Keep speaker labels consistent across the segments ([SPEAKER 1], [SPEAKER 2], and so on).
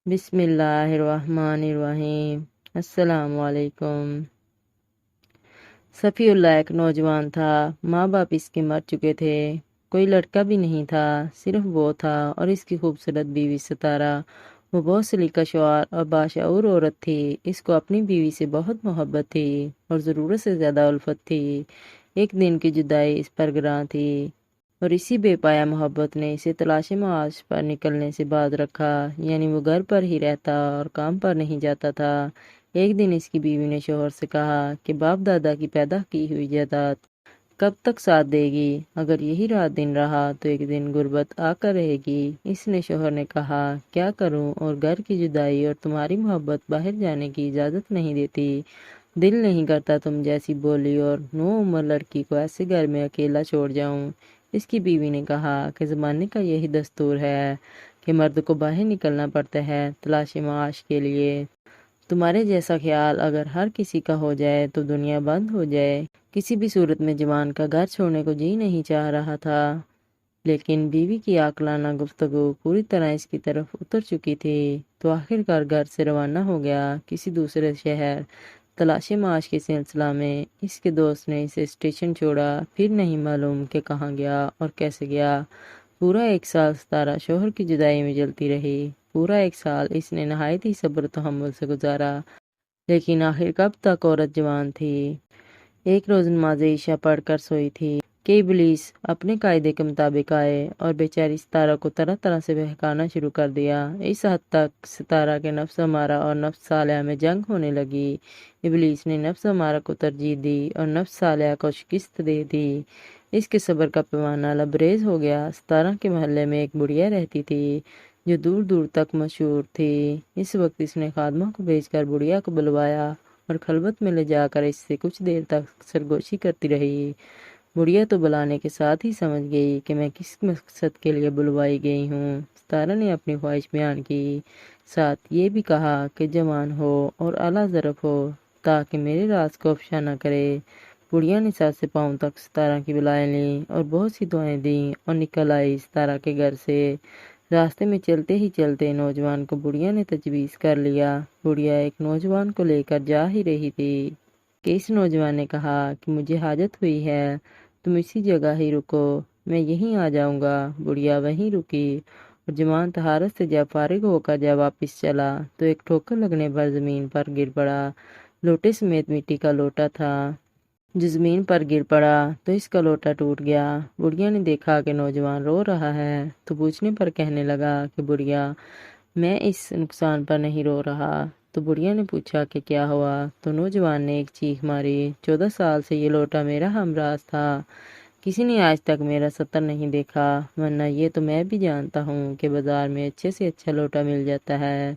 [SPEAKER 1] بسم اللہ الرحمن الرحیم۔ السلام علیکم۔ صفی اللہ ایک نوجوان تھا، ماں باپ اس کے مر چکے تھے، کوئی لڑکا بھی نہیں تھا، صرف وہ تھا اور اس کی خوبصورت بیوی ستارہ۔ وہ بہت سلیقہ شعور اور باشعور عورت تھی، اس کو اپنی بیوی سے بہت محبت تھی اور ضرورت سے زیادہ الفت تھی۔ ایک دن کی جدائی اس پر گراں تھی اور اسی بے پایا محبت نے اسے تلاش معاش پر نکلنے سے باز رکھا، یعنی وہ گھر پر ہی رہتا اور کام پر نہیں جاتا تھا۔ ایک دن اس کی بیوی نے شوہر سے کہا کہ باپ دادا کی پیدا کی ہوئی جائیداد کب تک ساتھ دے گی؟ اگر یہی رات دن رہا تو ایک دن غربت آ کر رہے گی۔ اس نے شوہر نے کہا کیا کروں، اور گھر کی جدائی اور تمہاری محبت باہر جانے کی اجازت نہیں دیتی، دل نہیں کرتا تم جیسی بولی اور نو عمر لڑکی کو ایسے گھر میں اکیلا چھوڑ جاؤں۔ اس کی بیوی نے کہا کہ زمانے کا یہی دستور ہے کہ مرد کو باہر نکلنا پڑتا ہے تلاش معاش کے لیے۔ تمہارے جیسا خیال اگر ہر کسی کا ہو جائے تو دنیا بند ہو جائے۔ کسی بھی صورت میں جوان کا گھر چھوڑنے کو جی نہیں چاہ رہا تھا، لیکن بیوی کی عاقلانہ گفتگو پوری طرح اس کی طرف اتر چکی تھی، تو آخرکار گھر سے روانہ ہو گیا کسی دوسرے شہر تلاش معاش کے سلسلہ میں۔ اس کے دوست نے اسے اسٹیشن چھوڑا، پھر نہیں معلوم کہ کہاں گیا اور کیسے گیا۔ پورا 1 سال ستارہ شوہر کی جدائی میں جلتی رہی۔ پورا 1 سال اس نے نہایت ہی صبر و تحمل سے گزارا، لیکن آخر کب تک عورت جوان تھی۔ ایک روز نماز عشاء پڑھ کر سوئی تھی کہ ابلیس اپنے قاعدے کے مطابق آئے اور بیچاری ستارہ کو طرح طرح سے بہکانا شروع کر دیا۔ اس حد تک ستارہ کے نفس امارہ اور نفس صالحہ میں جنگ ہونے لگی۔ ابلیس نے نفس امارہ کو ترجیح دی اور نفس صالحہ کو شکست دے دی۔ اس کے صبر کا پیمانہ لبریز ہو گیا۔ ستارہ کے محلے میں ایک بڑھیا رہتی تھی جو دور دور تک مشہور تھی۔ اس وقت اس نے خادمہ کو بھیج کر بڑھیا کو بلوایا اور خلوت میں لے جا کر اس سے کچھ دیر تک سرگوشی کرتی رہی۔ بڑھیا تو بلانے کے ساتھ ہی سمجھ گئی کہ میں کس مقصد کے لیے بلوائی گئی ہوں۔ ستارہ نے اپنی خواہش بیان کی، ساتھ یہ بھی کہا کہ جوان ہو اور اعلیٰ ظرف ہو تاکہ میرے راز کو افشا نہ کرے۔ بڑھیا نے سر سے پاؤں تک ستارہ کی بلائیں لیں اور بہت سی دعائیں دیں اور نکل آئی ستارہ کے گھر سے۔ راستے میں چلتے ہی چلتے نوجوان کو بڑھیا نے تجویز کر لیا۔ بڑھیا ایک نوجوان کو لے کر جا ہی رہی تھی کہ اس نوجوان نے کہا کہ مجھے حاجت ہوئی ہے، تم اسی جگہ ہی رکو، میں یہیں آ جاؤں گا۔ بڑھیا وہیں رکی اور جوان طہارت سے جب فارغ ہو کر جب واپس چلا تو ایک ٹھوکر لگنے پر زمین پر گر پڑا۔ لوٹے سمیت مٹی کا لوٹا تھا جو زمین پر گر پڑا تو اس کا لوٹا ٹوٹ گیا۔ بڑھیا نے دیکھا کہ نوجوان رو رہا ہے تو پوچھنے پر کہنے لگا کہ بڑھیا، میں اس نقصان پر نہیں رو رہا۔ تو بڑھیا نے پوچھا کہ کیا ہوا؟ تو نوجوان نے ایک چیخ ماری، 14 سال سے یہ لوٹا میرا ہمراز تھا، کسی نے آج تک میرا سطر نہیں دیکھا، ورنہ یہ تو میں بھی جانتا ہوں کہ بازار میں اچھے سے اچھا لوٹا مل جاتا ہے۔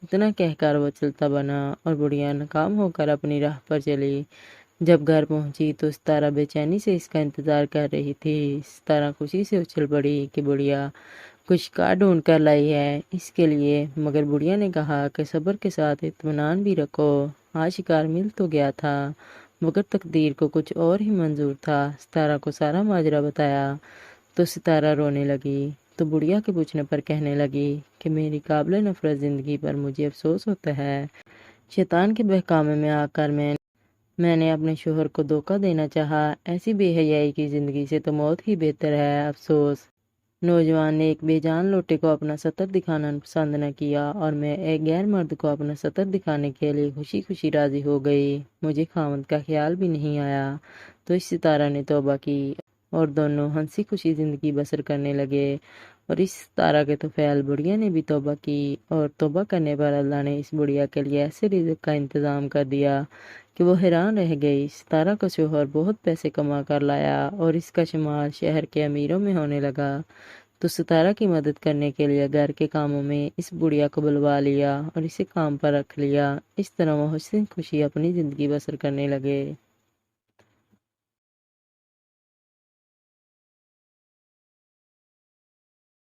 [SPEAKER 1] اتنا کہہ کر وہ چلتا بنا اور بڑھیا ناکام ہو کر اپنی راہ پر چلی۔ جب گھر پہنچی تو ستارہ بے چینی سے اس کا انتظار کر رہی تھی۔ ستارہ خوشی سے اچھل پڑی کہ بڑھیا کچھ شکار ڈھونڈ کر لائی ہے اس کے لیے، مگر بڑھیا نے کہا کہ صبر کے ساتھ اطمینان بھی رکھو، آج شکار مل تو گیا تھا مگر تقدیر کو کچھ اور ہی منظور تھا۔ ستارہ کو سارا ماجرا بتایا تو ستارہ رونے لگی، تو بڑھیا کے پوچھنے پر کہنے لگی کہ میری قابل نفرت زندگی پر مجھے افسوس ہوتا ہے۔ شیطان کے بہکامے میں آ کر میں نے اپنے شوہر کو دھوکہ دینا چاہا، ایسی بے حیائی کی زندگی سے تو موت ہی بہتر ہے، افسوس۔ نوجوان نے ایک بے جان لوٹے کو اپنا سطر دکھانا پسند نہ کیا اور میں ایک غیر مرد کو اپنا سطر دکھانے کے لیے خوشی خوشی راضی ہو گئی، مجھے خاوند کا خیال بھی نہیں آیا۔ تو اس ستارہ نے توبہ کی اور دونوں ہنسی خوشی زندگی بسر کرنے لگے۔ اور اس ستارہ کے طفیل بڑھیا نے بھی توبہ کی، اور توبہ کرنے پر اللہ نے اس بڑھیا کے لیے ایسے رزق کا انتظام کر دیا کہ وہ حیران رہ گئی۔ ستارہ کا شوہر بہت پیسے کما کر لایا اور اس کا شمار شہر کے امیروں میں ہونے لگا، تو ستارہ کی مدد کرنے کے لیے گھر کے کاموں میں اس بڑھیا کو بلوا لیا اور اسے کام پر رکھ لیا۔ اس طرح وہ حسن خوشی اپنی زندگی بسر کرنے لگے۔